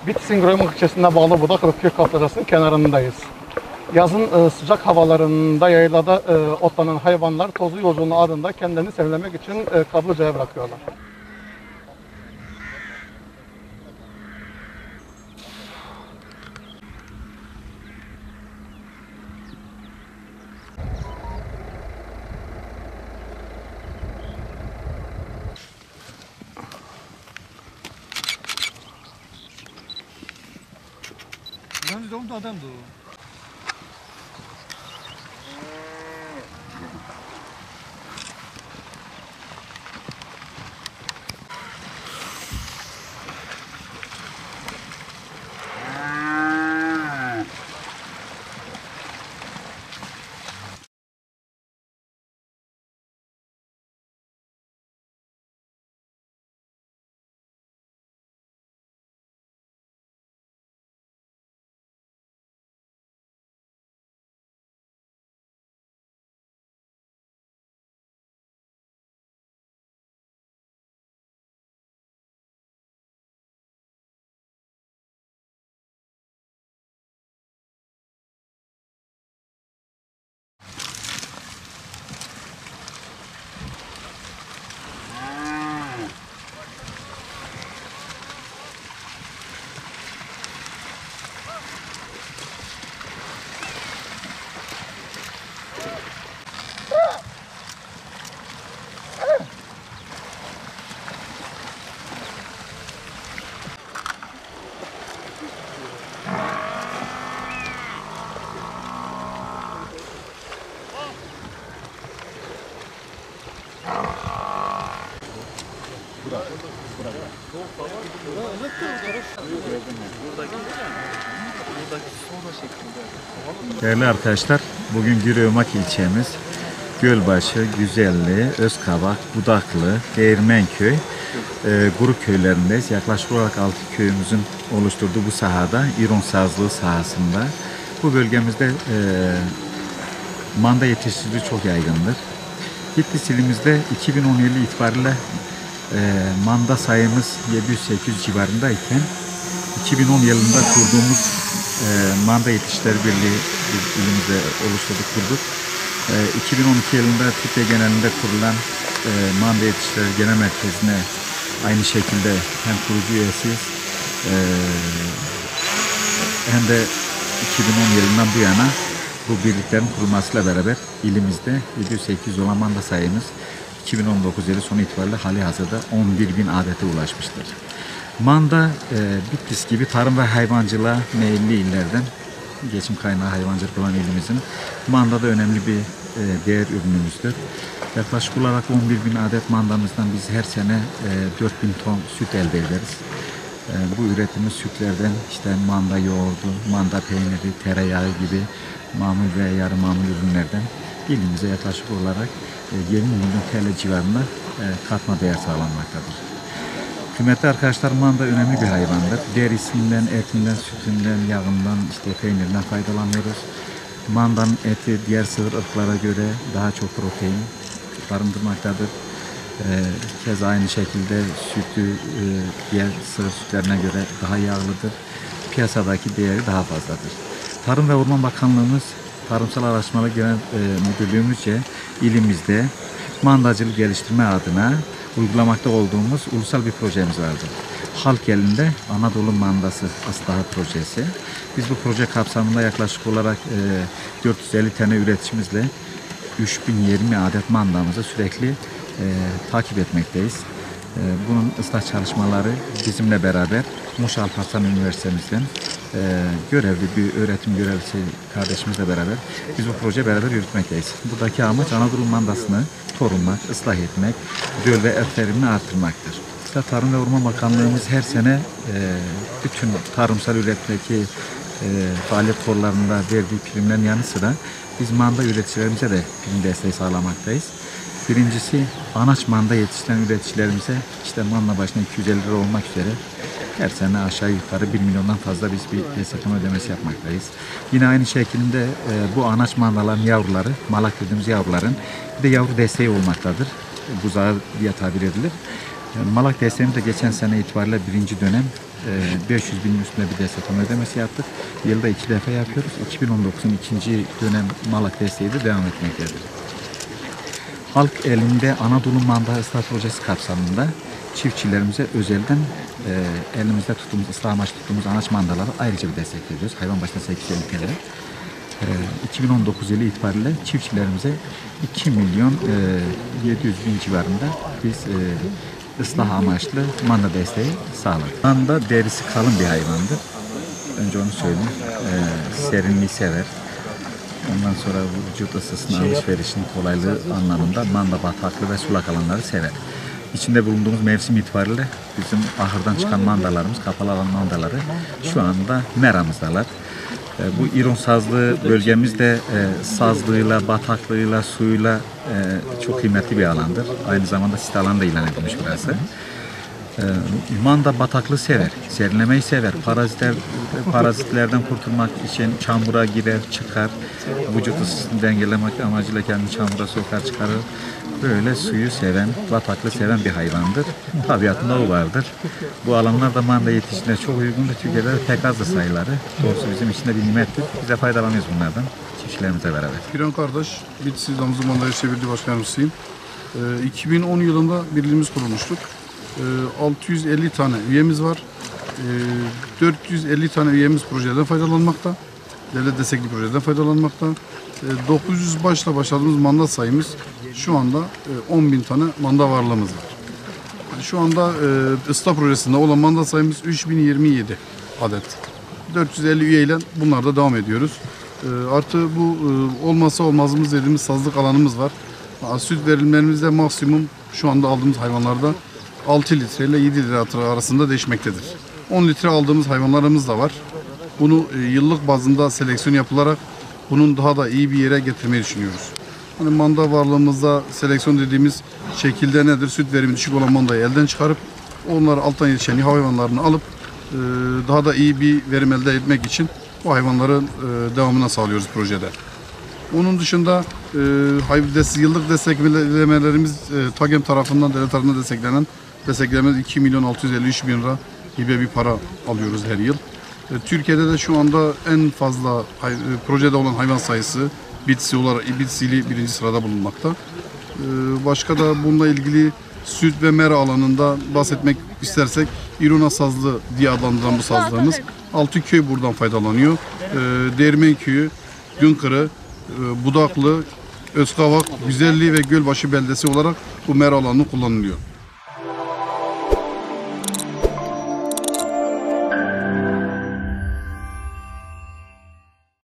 Bitlis'in Groymuk ilçesine bağlı Budaklık köy kaplıcasının kenarındayız. Yazın sıcak havalarında yaylada otlanan hayvanlar tozlu yolculuğun ardında kendilerini serinlemek için kaplıcaya bırakıyorlar. Yalnız oldu adamdı o. Değerli arkadaşlar, bugün Groymuk ilçemiz Gölbaşı, Güzelli, Özkabak, Budaklı, Değirmenköy, Guruk köylerindeyiz. Yaklaşık olarak 6 köyümüzün oluşturduğu bu sahada, İron sazlığı sahasında. Bu bölgemizde manda yetiştiriciliği çok yaygındır. Bitlis ilimizde 2010 yılı itibariyle manda sayımız 700-800 civarındayken 2010 yılında kurduğumuz Manda Yetiştiriciler Birliği ilimizde oluşturduk, kurduk. 2012 yılında Türkiye genelinde kurulan Manda Yetiştiriciler Genel Merkezi'ne aynı şekilde hem kurucu üyesiyiz hem de 2010 yılından bu yana bu birliklerin kurulmasıyla beraber ilimizde 700-800 olan manda sayımız 2019 yılı sonu itibariyle halihazırda 11.000 adete ulaşmıştır. Manda, Bitlis gibi tarım ve hayvancılığa meyilli illerden geçim kaynağı hayvancılık olan ilimizin mandada önemli bir değer ürünümüzdür. Yaklaşık olarak 11.000 adet mandamızdan biz her sene 4.000 ton süt elde ederiz. Bu ürettiğimiz sütlerden işte manda yoğurdu, manda peyniri, tereyağı gibi mamul ve yarı mamul ürünlerden ilimize yaklaşık olarak 20 milyon TL civarında katma değer sağlanmaktadır. Kıymetli arkadaşlar, manda önemli bir hayvandır. Derisinden, etinden, sütünden, yağından, işte peynirinden faydalanıyoruz. Mandanın eti diğer sığır ırklara göre daha çok protein barındırmaktadır. Keza aynı şekilde sütü diğer sığır sütlerine göre daha yağlıdır. Piyasadaki değeri daha fazladır. Tarım ve Orman Bakanlığımız Tarımsal Araştırmalar Genel Müdürlüğümüzce ilimizde mandacılık geliştirme adına uygulamakta olduğumuz ulusal bir projemiz vardır. Halk elinde Anadolu Mandası Aslağı projesi. Biz bu proje kapsamında yaklaşık olarak 450 tane üreticimizle 3020 adet mandamızı sürekli takip etmekteyiz. Bunun ıslah çalışmaları bizimle beraber Muş Alparslan Üniversitemizden görevli bir öğretim görevlisi kardeşimizle beraber biz bu proje beraber yürütmekteyiz. Buradaki amaç Anadolu mandasını korunmak, ıslah etmek, göl ve et verimini artırmaktır. İşte Tarım ve Orman Bakanlığımız her sene bütün tarımsal üretimdeki faaliyet kollarında verdiği primlerin yanı sıra biz manda üreticilerimize de prim desteği sağlamaktayız. Birincisi anaç manda yetiştiren üreticilerimize işte manda başına 250 lira olmak üzere her sene aşağı yukarı 1 milyondan fazla biz bir destekleme ödemesi yapmaktayız. Yine aynı şekilde bu anaç mandaların yavruları, malak dediğimiz yavruların bir de yavru desteği olmaktadır. Buzağı diye tabir edilir. Malak desteğimiz de geçen sene itibariyle birinci dönem 500 binin üstünde bir destek ödemesi yaptık. Yılda 2 defa yapıyoruz. 2019'un ikinci dönem malak desteği de devam etmektedir. Halk elinde Anadolu Manda Islah Projesi kapsamında çiftçilerimize özelden elimizde tuttuğumuz, ıslah amaçlı tuttuğumuz anaç mandaları ayrıca bir destek veriyoruz. Hayvan başına 850 TL. 2019 yılı itibariyle çiftçilerimize 2 milyon 700 bin civarında biz ıslah amaçlı manda desteği sağladık. Manda derisi kalın bir hayvandır. Önce onu söyleyeyim. Serinliği sever. Ondan sonra vücut ısısının alışverişinin kolaylığı anlamında manda bataklı ve sulak alanları sever. İçinde bulunduğumuz mevsim itibariyle bizim ahırdan çıkan mandalarımız, kapalı alan mandaları şu anda meramızdalar. Bu İron Sazlı bölgemizde sazlığıyla, bataklığıyla, suyuyla çok kıymetli bir alandır. Aynı zamanda sit alanı da ilan edilmiş burası. Manda bataklığı sever, serinlemeyi sever. Parazitlerden kurtulmak için çamura girer, çıkar. Vücut ısısını dengelemek amacıyla kendini çamura sokar, çıkarır. Böyle suyu seven, bataklığı seven bir hayvandır. Tabiatında o vardır. Bu alanlarda manda yetişimine çok uygundur. Türkiye'de de pek azdır sayıları. Doğrusu bizim için de bir nimettir. Biz de faydalanıyoruz bunlardan çiftçilerimizle beraber. Piran kardeş, Bitlis Damızlı Mandalya Çevirdi Başkanımızıyım. 2010 yılında birliğimiz kurulmuştuk. 650 tane üyemiz var. 450 tane üyemiz projeden faydalanmakta. Devlet destekli projeden faydalanmakta. 900 başla başladığımız manda sayımız şu anda 10.000 tane manda varlığımız var. Şu anda ıslah projesinde olan manda sayımız 3027 adet. 450 üyeyle bunlarda devam ediyoruz. Artı bu olmazsa olmazımız dediğimiz sazlık alanımız var. Süt verimlerimizde maksimum şu anda aldığımız hayvanlarda 6 litre ile 7 litre arasında değişmektedir. 10 litre aldığımız hayvanlarımız da var. Bunu yıllık bazında seleksiyon yapılarak bunun daha da iyi bir yere getirmeyi düşünüyoruz. Hani manda varlığımızda seleksiyon dediğimiz şekilde nedir? Süt verimi düşük olan mandayı elden çıkarıp onları alttan yetişen hayvanlarını alıp daha da iyi bir verim elde etmek için bu hayvanların devamına sağlıyoruz projede. Onun dışında yıllık desteklemelerimiz TAGEM tarafından, devlet tarafından desteklememiz 2 milyon 653 bin lira gibi bir para alıyoruz her yıl. Türkiye'de de şu anda en fazla projede olan hayvan sayısı Bitsili birinci sırada bulunmakta. Başka da bununla ilgili süt ve mera alanında bahsetmek istersek İrona Sazlı diye adlandırılan bu sazlığımız 6 köy buradan faydalanıyor. Değirmen Köyü, Günkırı, Budaklı, Özkavak, Güzelli ve Gölbaşı beldesi olarak bu mera alanı kullanılıyor.